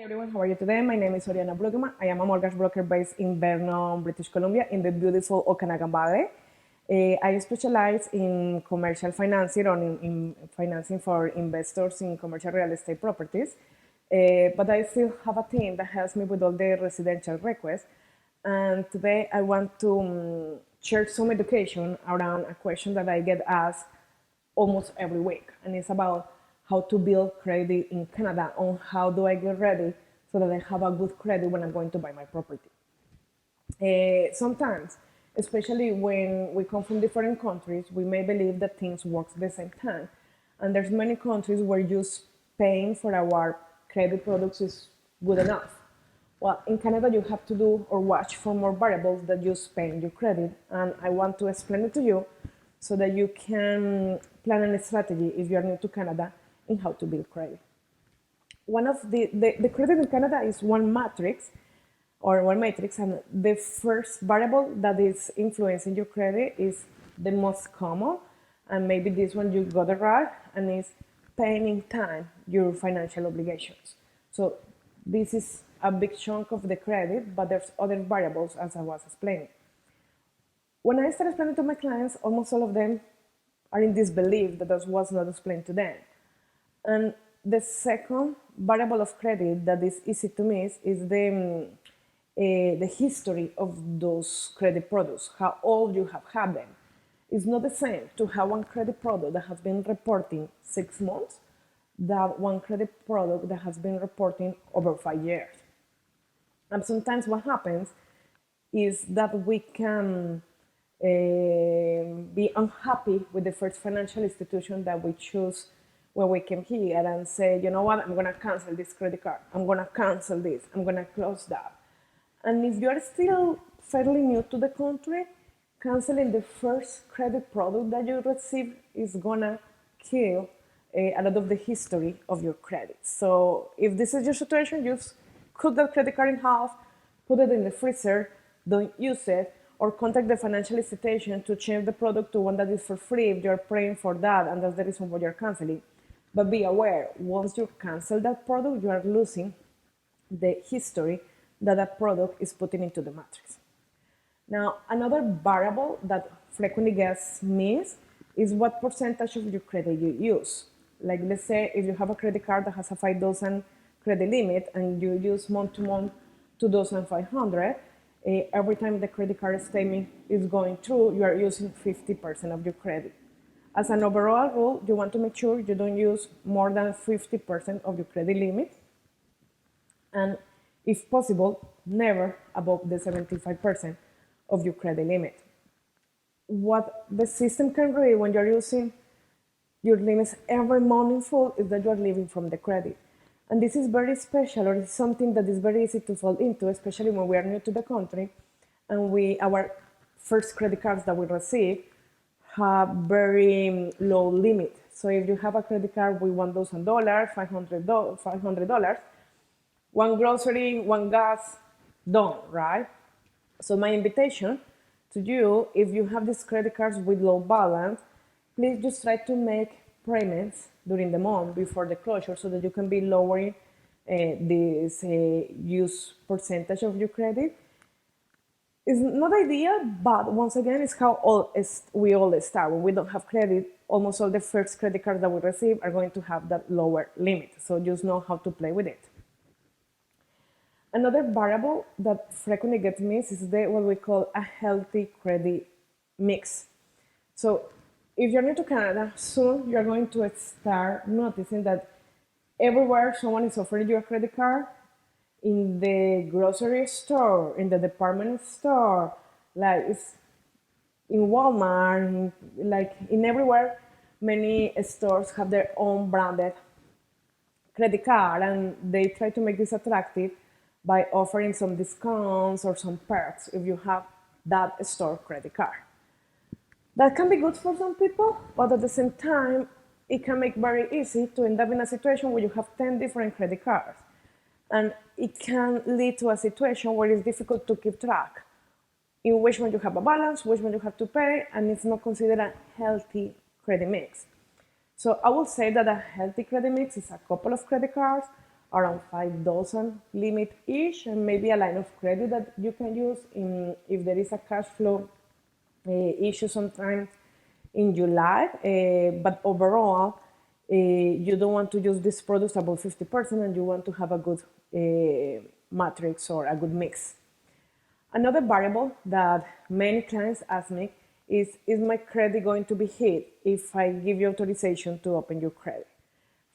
Hi everyone, how are you today? My name is Oriana Brueggemann. I am a mortgage broker based in Vernon, British Columbia, in the beautiful Okanagan Valley. I specialize in commercial financing or in financing for investors in commercial real estate properties. But I still have a team that helps me with all the residential requests. And today I want to share some education around a question that I get asked almost every week, and it's about how to build credit in Canada, on how do I get ready so that I have a good credit when I'm going to buy my property. Sometimes, especially when we come from different countries, we may believe that things work at the same time, and there's many countries where just paying for our credit products is good enough. Well, in Canada, you have to do or watch for more variables than just paying your credit, and I want to explain it to you so that you can plan a strategy if you're new to Canada in how to build credit. One of the credit in Canada is one matrix or one matrix, and the first variable that is influencing your credit is the most common, and maybe this one you got it right, and is paying in time your financial obligations. So this is a big chunk of the credit, but there's other variables as I was explaining. When I start explaining to my clients, almost all of them are in disbelief that this was not explained to them. And the second variable of credit that is easy to miss is the history of those credit products, how old you have had them. It's not the same to have one credit product that has been reporting 6 months than one credit product that has been reporting over 5 years. And sometimes what happens is that we can be unhappy with the first financial institution that we choose when we came here and say, you know what, I'm going to cancel this credit card. I'm going to cancel this. I'm going to close that. And if you're still fairly new to the country, canceling the first credit product that you receive is going to kill a lot of the history of your credit. So if this is your situation, just cut that credit card in half, put it in the freezer, don't use it, or contact the financial institution to change the product to one that is for free if you're paying for that and that's the reason why you're canceling. But be aware, once you cancel that product, you are losing the history that that product is putting into the matrix. Now, another variable that frequently gets missed is what percentage of your credit you use. Like, let's say if you have a credit card that has a 5,000 credit limit and you use month to month 2,500, every time the credit card statement is going through, you are using 50% of your credit. As an overall rule, you want to make sure you don't use more than 50% of your credit limit, and if possible, never above the 75% of your credit limit. What the system can read when you're using your limits every month in full is that you're living from the credit. And this is very special, or it's something that is very easy to fall into, especially when we are new to the country and our first credit cards that we receive have very low limit. So if you have a credit card with $1,000, $500, one grocery, one gas, done, right? So my invitation to you, if you have these credit cards with low balance, please just try to make payments during the month before the closure so that you can be lowering this use percentage of your credit. It's not ideal, but once again, it's how we all start. When we don't have credit, almost all the first credit cards that we receive are going to have that lower limit. So just know how to play with it. Another variable that frequently gets missed is what we call a healthy credit mix. So if you're new to Canada, soon you're going to start noticing that everywhere someone is offering you a credit card, in the grocery store, in the department store, like it's in Walmart, like in everywhere, many stores have their own branded credit card, and they try to make this attractive by offering some discounts or some perks if you have that store credit card. That can be good for some people, but at the same time, it can make very easy to end up in a situation where you have 10 different credit cards. And it can lead to a situation where it's difficult to keep track in which one you have a balance, which one you have to pay, and it's not considered a healthy credit mix. So I will say that a healthy credit mix is a couple of credit cards, around 5,000 limit each, and maybe a line of credit that you can use if there is a cash flow issue sometime in July. But overall, you don't want to use these products above 50%, and you want to have a good matrix or a good mix. Another variable that many clients ask me is my credit going to be hit if I give you authorization to open your credit?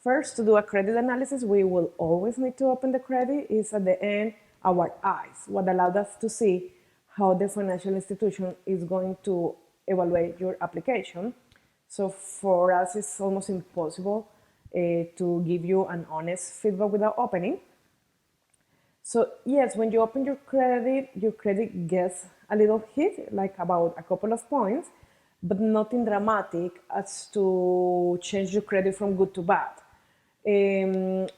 First, to do a credit analysis, we will always need to open the credit. Is at the end our eyes, what allowed us to see how the financial institution is going to evaluate your application. So for us, it's almost impossible to give you an honest feedback without opening. So yes, when you open your credit gets a little hit, like about a couple of points, but nothing dramatic as to change your credit from good to bad.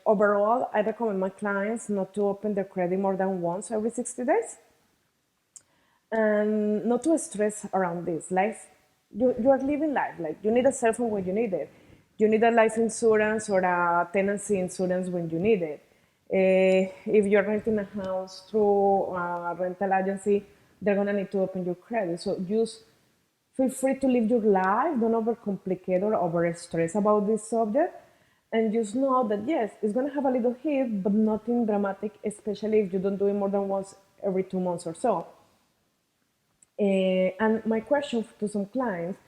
Overall, I recommend my clients not to open their credit more than once every 60 days, and not to stress around this. Life, you are living life. Like, you need a cell phone when you need it. You need a life insurance or a tenancy insurance when you need it. If you're renting a house through a rental agency, they're gonna need to open your credit. So just feel free to live your life. Don't overcomplicate or over stress about this subject. And just know that yes, it's gonna have a little hit, but nothing dramatic, especially if you don't do it more than once every 2 months or so. And my question to some clients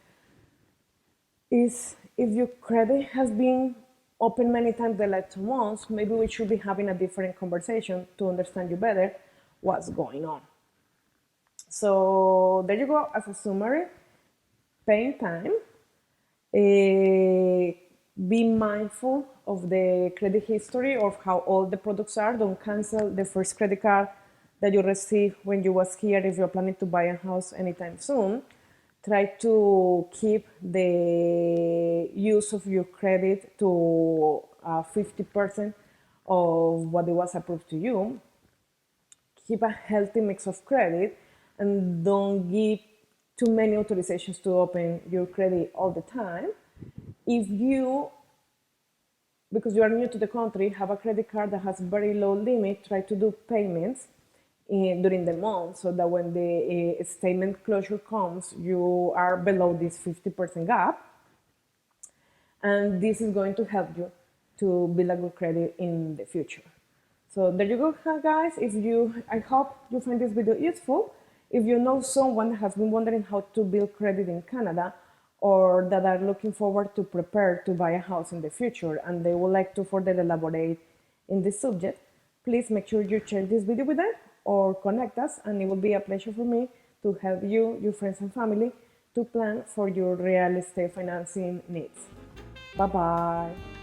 is, if your credit has been open many times the last 2 months, maybe we should be having a different conversation to understand you better what's going on. So there you go. As a summary, paying time, be mindful of the credit history of how old the products are. Don't cancel the first credit card that you received when you was here if you're planning to buy a house anytime soon. Try to keep the use of your credit to 50% of what it was approved to you. Keep a healthy mix of credit, and don't give too many authorizations to open your credit all the time. If you, because you are new to the country, have a credit card that has very low limit, try to do payments during the month, so that when the statement closure comes, you are below this 50% gap. And this is going to help you to build a good credit in the future. So there you go, guys. I hope you find this video useful. If you know someone that has been wondering how to build credit in Canada, or that are looking forward to prepare to buy a house in the future, and they would like to further elaborate in this subject, please make sure you share this video with them or connect us, and it will be a pleasure for me to help you, your friends and family, to plan for your real estate financing needs. Bye-bye.